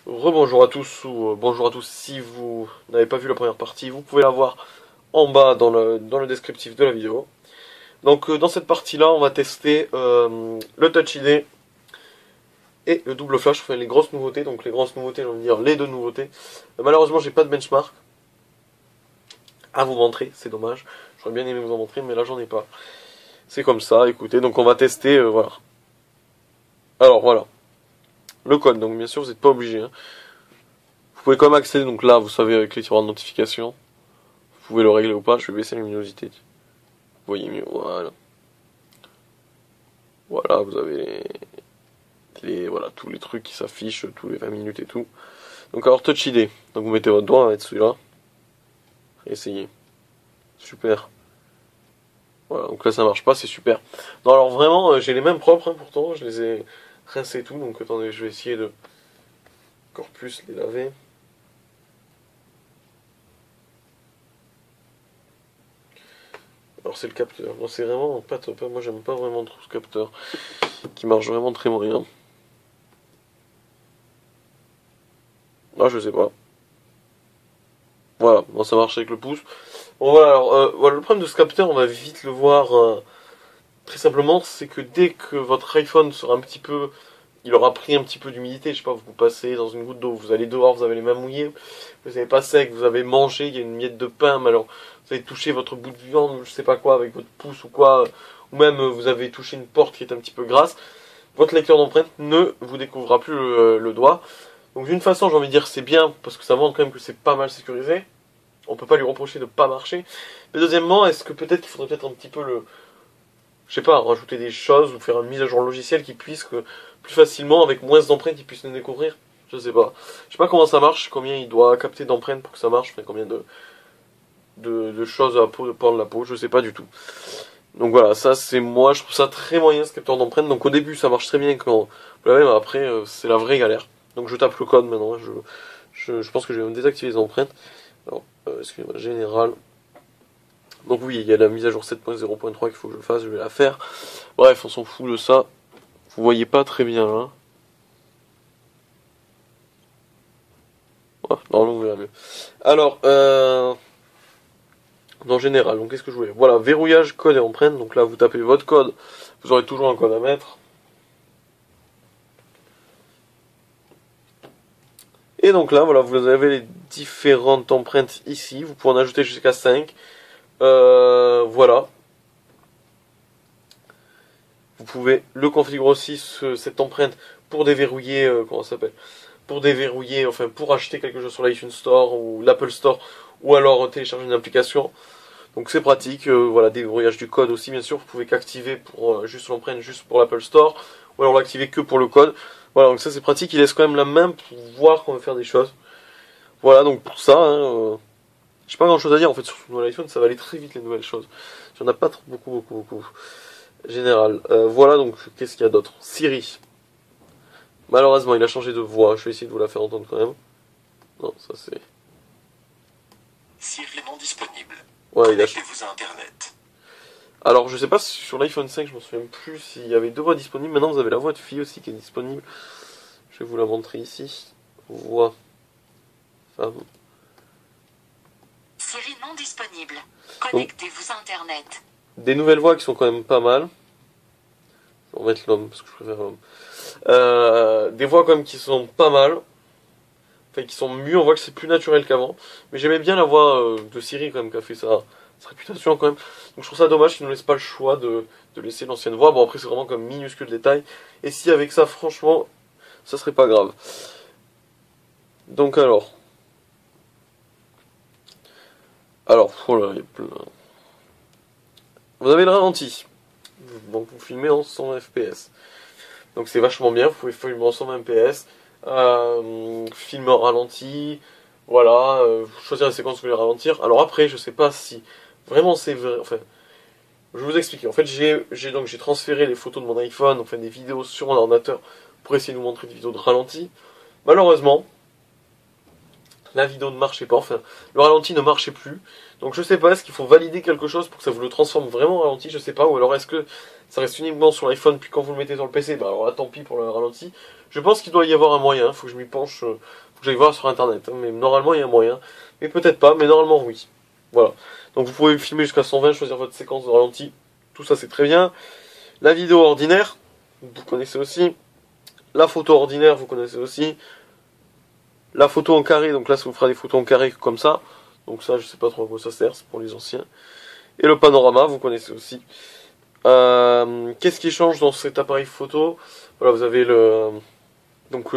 Rebonjour à tous, ou bonjour à tous si vous n'avez pas vu la première partie, vous pouvez la voir en bas dans le descriptif de la vidéo. Donc dans cette partie-là, on va tester le Touch ID et le double flash, enfin les grosses nouveautés. Donc les grosses nouveautés, j'ai envie de dire les deux nouveautés. Malheureusement, j'ai pas de benchmark à vous montrer, c'est dommage. J'aurais bien aimé vous en montrer, mais là j'en ai pas. C'est comme ça, écoutez, donc on va tester, voilà. Alors voilà, le code, donc bien sûr vous n'êtes pas obligé, hein. Vous pouvez quand même accéder, donc là vous savez avec les tiroirs de notification. Vous pouvez le régler ou pas, je vais baisser la luminosité. Vous voyez mieux, voilà. Voilà, vous avez voilà, tous les trucs qui s'affichent tous les 20 minutes et tout. Donc alors Touch ID, donc vous mettez votre doigt, on va mettre celui-là. Essayez. Super. Voilà, donc là ça marche pas, c'est super. Non alors vraiment, j'ai les mêmes propres, hein, pourtant, je les ai rincés et tout, donc attendez, je vais essayer de encore plus les laver. Alors c'est le capteur, moi c'est vraiment pas top, hein. Moi j'aime pas vraiment trop ce capteur, qui marche vraiment très moyen. Ah je sais pas. Voilà, bon, ça marche avec le pouce. Bon voilà, alors voilà, le problème de ce capteur, on va vite le voir très simplement, c'est que dès que votre iPhone sera un petit peu, il aura pris un petit peu d'humidité, je sais pas, vous passez dans une goutte d'eau, vous allez dehors, vous avez les mains mouillées, vous avez pas sec, vous avez mangé, il y a une miette de pain, mais alors vous avez touché votre bout de viande, je sais pas quoi, avec votre pouce ou quoi, ou même vous avez touché une porte qui est un petit peu grasse, votre lecteur d'empreinte ne vous découvrira plus le doigt. Donc d'une façon, j'ai envie de dire c'est bien, parce que ça montre quand même que c'est pas mal sécurisé. On peut pas lui reprocher de pas marcher. Mais deuxièmement, est-ce que peut-être qu'il faudrait peut-être un petit peu je sais pas, rajouter des choses ou faire une mise à jour logiciel qui puisse que plus facilement, avec moins d'empreintes, il puisse nous découvrir. Je sais pas. Je sais pas comment ça marche, combien il doit capter d'empreintes pour que ça marche, enfin, combien de choses à prendre la peau, je sais pas du tout. Donc voilà, ça c'est moi, je trouve ça très moyen ce capteur d'empreintes. Donc au début ça marche très bien quand vous l'avez, mais après c'est la vraie galère. Donc je tape le code maintenant, je pense que je vais me désactiver les empreintes. Alors, excusez-moi, général. Donc oui, il y a la mise à jour 7.0.3 qu'il faut que je fasse, je vais la faire. Bref, on s'en fout de ça. Vous voyez pas très bien là. Ouais, normalement vous verrez mieux. Alors, en général, donc qu'est-ce que je voulais? Voilà, verrouillage, code et empreinte. Donc là, vous tapez votre code, vous aurez toujours un code à mettre. Et donc là, voilà, vous avez les différentes empreintes ici. Vous pouvez en ajouter jusqu'à 5. Voilà. Vous pouvez le configurer aussi, cette empreinte, pour déverrouiller, comment ça s'appelle? Pour déverrouiller, enfin, pour acheter quelque chose sur l'iTunes Store ou l'Apple Store, ou alors télécharger une application. Donc c'est pratique, voilà, déverrouillage du code aussi, bien sûr. Vous pouvez qu'activer pour juste l'empreinte, juste pour l'Apple Store, ou alors l'activer que pour le code. Voilà, donc ça c'est pratique, il laisse quand même la main pour voir qu'on veut faire des choses. Voilà, donc pour ça, hein, j'ai pas grand chose à dire en fait sur ce nouvel iPhone, ça va aller très vite les nouvelles choses. Il n'y en a pas trop, beaucoup. Général. Voilà, donc qu'est-ce qu'il y a d'autre? Siri. Malheureusement, il a changé de voix, je vais essayer de vous la faire entendre quand même. Non, ça c'est... Siri non disponible. Ouais, il a... Connectez-vous à Internet. Alors, je sais pas si sur l'iPhone 5, je m'en souviens plus s'il y avait deux voix disponibles. Maintenant, vous avez la voix de fille aussi qui est disponible. Je vais vous la montrer ici. Voix. Femme. Siri non disponible. Connectez-vous à Internet. Des nouvelles voix qui sont quand même pas mal. On va mettre l'homme, parce que je préfère l'homme. Des voix quand même qui sont pas mal. Enfin, qui sont mieux, on voit que c'est plus naturel qu'avant. Mais j'aimais bien la voix de Siri quand même, qui a fait sa réputation quand même. Donc je trouve ça dommage qu'ils ne nous laissent pas le choix de laisser l'ancienne voix. Bon après c'est vraiment comme minuscule détail. Et si avec ça, franchement, ça serait pas grave. Donc alors... oh là, il y a plein... Vous avez le ralenti. Donc vous filmez en 120 fps. Donc c'est vachement bien, vous pouvez filmer en 120 fps. Filmer en ralenti. Voilà, choisir la séquence que vous voulez ralentir. Alors après, je sais pas si vraiment c'est vrai. Enfin, je vais vous expliquer. En fait, j'ai transféré les photos de mon iPhone, enfin des vidéos sur mon ordinateur pour essayer de vous montrer des vidéos de ralenti. Malheureusement, la vidéo ne marchait pas, enfin le ralenti ne marchait plus. Donc je sais pas, est-ce qu'il faut valider quelque chose pour que ça vous le transforme vraiment en ralenti, je sais pas, ou alors est-ce que ça reste uniquement sur l'iPhone, puis quand vous le mettez sur le PC, bah alors là tant pis pour le ralenti. Je pense qu'il doit y avoir un moyen, faut que je m'y penche, faut que j'aille voir sur internet, hein, mais normalement il y a un moyen, mais peut-être pas, mais normalement oui. Voilà, donc vous pouvez filmer jusqu'à 120, choisir votre séquence de ralenti, tout ça c'est très bien. La vidéo ordinaire, vous connaissez aussi. La photo ordinaire, vous connaissez aussi. La photo en carré, donc là ça vous fera des photos en carré comme ça. Donc ça je sais pas trop à quoi ça sert, c'est pour les anciens. Et le panorama, vous connaissez aussi. Qu'est-ce qui change dans cet appareil photo? Voilà, vous avez donc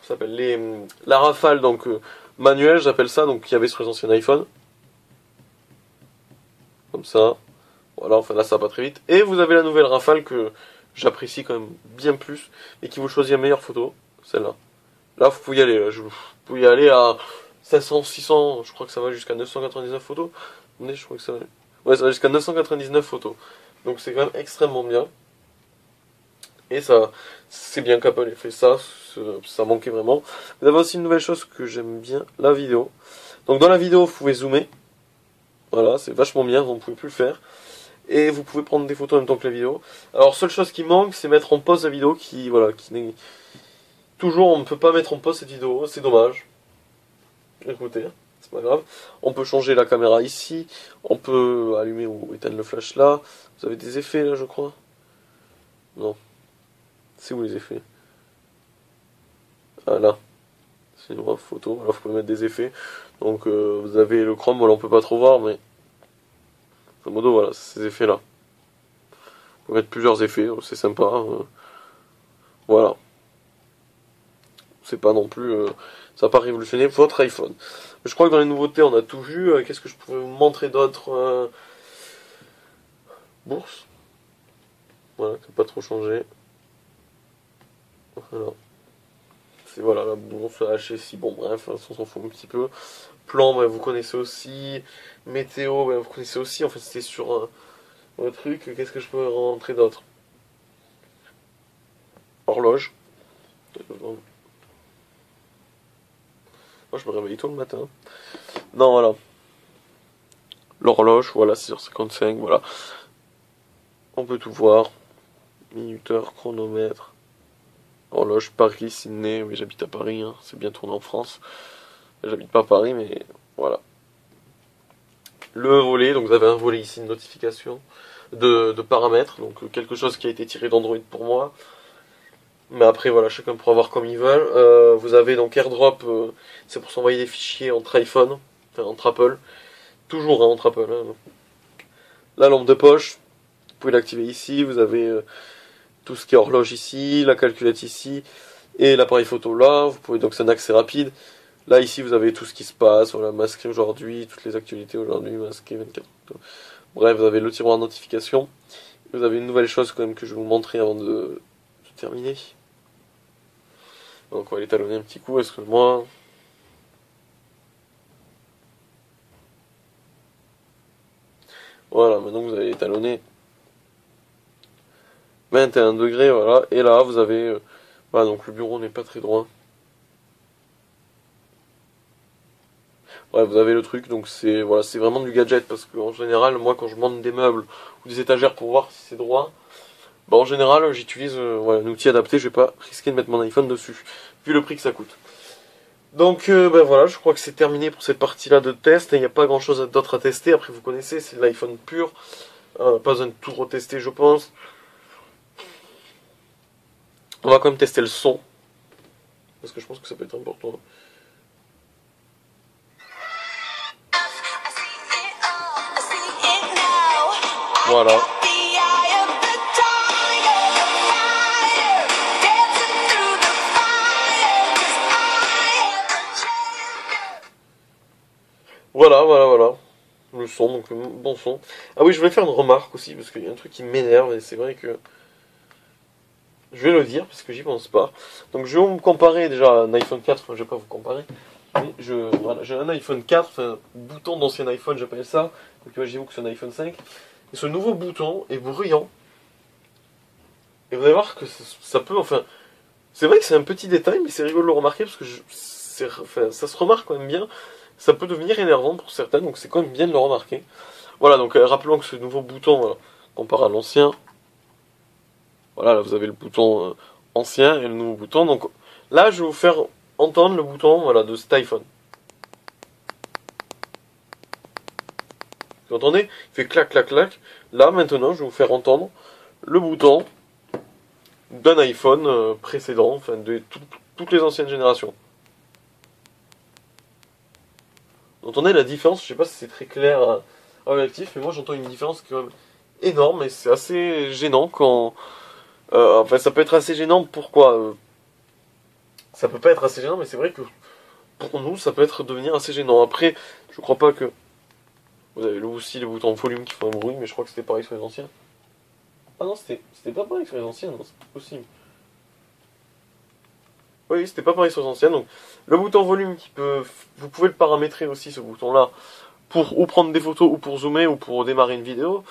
ça s'appelle la rafale donc manuelle, j'appelle ça, donc qu'il y avait sur les anciens iPhone. Comme ça. Voilà, enfin là ça va pas très vite. Et vous avez la nouvelle rafale que j'apprécie quand même bien plus et qui vous choisit la meilleure photo, celle-là. Là vous pouvez y aller, vous pouvez y aller à 500, 600, je crois que ça va jusqu'à 999 photos. Mais je crois que ça va. Ouais, ça va jusqu'à 999 photos. Donc c'est quand même extrêmement bien. Et ça, c'est bien qu'Apple ait fait ça, ça manquait vraiment. Vous avez aussi une nouvelle chose que j'aime bien, la vidéo. Donc dans la vidéo, vous pouvez zoomer. Voilà, c'est vachement bien, vous ne pouvez plus le faire. Et vous pouvez prendre des photos en même temps que la vidéo. Alors, seule chose qui manque, c'est mettre en pause la vidéo qui n'est... Toujours, on ne peut pas mettre en pause cette vidéo, c'est dommage. Écoutez, c'est pas grave. On peut changer la caméra ici, on peut allumer ou éteindre le flash là. Vous avez des effets là, je crois. Non. C'est où les effets? Ah là. C'est une photo, alors vous pouvez mettre des effets. Donc, vous avez le Chrome, voilà, on peut pas trop voir, mais... En modo, voilà, ces effets là. Vous pouvez mettre plusieurs effets, c'est sympa. Voilà. C'est pas non plus... ça va pas révolutionner votre iPhone. Je crois que dans les nouveautés, on a tout vu. Qu'est-ce que je pourrais vous montrer d'autre? Bourse. Voilà, qui n'a pas trop changé. Voilà. C'est voilà, la bourse, la HSI, bon bref, on s'en fout un petit peu. Plan, bah, vous connaissez aussi. Météo, bah, vous connaissez aussi. En fait, c'était sur un truc. Qu'est-ce que je peux rentrer d'autre? Horloge. Moi, je me réveille tôt le matin. Non, voilà. L'horloge, voilà, 6h55, voilà. On peut tout voir. Minuteur, chronomètre. Horloge, Paris, Sydney. Oui, j'habite à Paris, hein. C'est bien tourné en France. J'habite pas à Paris, mais voilà. Le volet, donc vous avez un volet ici, une notification de paramètres. Donc quelque chose qui a été tiré d'Android pour moi. Mais après, voilà, chacun pourra voir comme il veut. Vous avez donc AirDrop, c'est pour s'envoyer des fichiers entre iPhone, enfin entre Apple. Toujours hein, entre Apple. Hein. La lampe de poche, vous pouvez l'activer ici. Vous avez tout ce qui est horloge ici, la calculette ici, et l'appareil photo là. Vous pouvez donc c'est un accès rapide. Là ici, vous avez tout ce qui se passe. Voilà, masqué aujourd'hui, toutes les actualités aujourd'hui, masqué 24. Bref, vous avez le tiroir notification. Vous avez une nouvelle chose quand même que je vais vous montrer avant de terminer. Donc on va l'étalonner un petit coup, excuse-moi. Voilà, maintenant vous allez étalonner 21 degrés, voilà. Et là, vous avez... voilà, donc le bureau n'est pas très droit. Ouais, vous avez le truc, donc c'est voilà, c'est vraiment du gadget, parce qu'en général, moi, quand je monte des meubles ou des étagères pour voir si c'est droit, bah, en général, j'utilise voilà, un outil adapté, je vais pas risquer de mettre mon iPhone dessus, vu le prix que ça coûte. Donc ben voilà, je crois que c'est terminé pour cette partie-là de test. Il n'y a pas grand-chose d'autre à tester. Après, vous connaissez, c'est l'iPhone pur. Pas besoin de tout retester, je pense. On va quand même tester le son. Parce que je pense que ça peut être important. Voilà. Voilà. Le son, donc le bon son. Ah oui, je voulais faire une remarque aussi, parce qu'il y a un truc qui m'énerve, et c'est vrai que... je vais le dire, parce que j'y pense pas. Donc je vais vous comparer déjà un iPhone 4, enfin je vais pas vous comparer. Mais voilà, j'ai un iPhone 4, enfin, bouton d'ancien iPhone, j'appelle ça. Donc imaginez-vous que c'est un iPhone 5. Et ce nouveau bouton est bruyant. Et vous allez voir que ça peut, enfin... c'est vrai que c'est un petit détail, mais c'est rigolo de le remarquer, parce que enfin, ça se remarque quand même bien. Ça peut devenir énervant pour certains, donc c'est quand même bien de le remarquer. Voilà, donc rappelons que ce nouveau bouton, voilà, comparé à l'ancien, voilà, là vous avez le bouton ancien et le nouveau bouton. Donc là, je vais vous faire entendre le bouton, voilà, de cet iPhone. Vous entendez? Il fait clac, clac, clac. Là, maintenant, je vais vous faire entendre le bouton d'un iPhone précédent, enfin de toutes les anciennes générations. Vous entendez la différence? Je sais pas si c'est très clair à l'objectif, mais moi j'entends une différence quand même énorme et c'est assez gênant quand... enfin, ça peut être assez gênant, pourquoi ça peut pas être assez gênant, mais c'est vrai que pour nous, ça peut être devenir assez gênant. Après, je crois pas que... Vous avez aussi les boutons volume qui font un bruit, mais je crois que c'était pareil sur les anciens. Ah non, c'était pas pareil sur les anciens, non, c'est pas possible. Oui, c'était pas pareil sur les anciennes. Donc, le bouton volume vous pouvez le paramétrer aussi, ce bouton-là, pour ou prendre des photos, ou pour zoomer, ou pour démarrer une vidéo.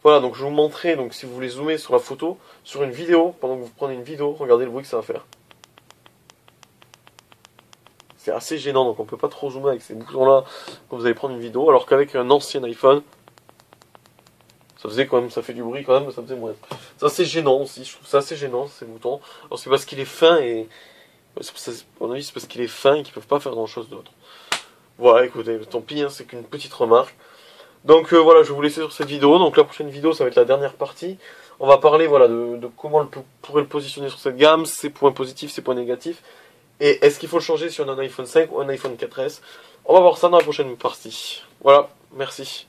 Voilà, donc je vous montrerai, donc si vous voulez zoomer sur la photo, sur une vidéo, pendant que vous prenez une vidéo, regardez le bruit que ça va faire. C'est assez gênant, donc on peut pas trop zoomer avec ces boutons-là quand vous allez prendre une vidéo, alors qu'avec un ancien iPhone, ça faisait quand même, ça fait du bruit quand même, mais ça faisait moins. C'est assez gênant aussi, je trouve ça assez gênant, ces boutons. Alors c'est parce qu'il est fin et... À mon avis, c'est parce qu'il est fin et qu'ils peuvent pas faire grand chose d'autre. Voilà, écoutez, tant pis, hein, c'est qu'une petite remarque. Donc voilà, je vais vous laisser sur cette vidéo. Donc la prochaine vidéo, ça va être la dernière partie. On va parler voilà, de comment on pourrait le positionner sur cette gamme, ses points positifs, ses points négatifs. Et est-ce qu'il faut le changer sur un iPhone 5 ou un iPhone 4S? On va voir ça dans la prochaine partie. Voilà, merci.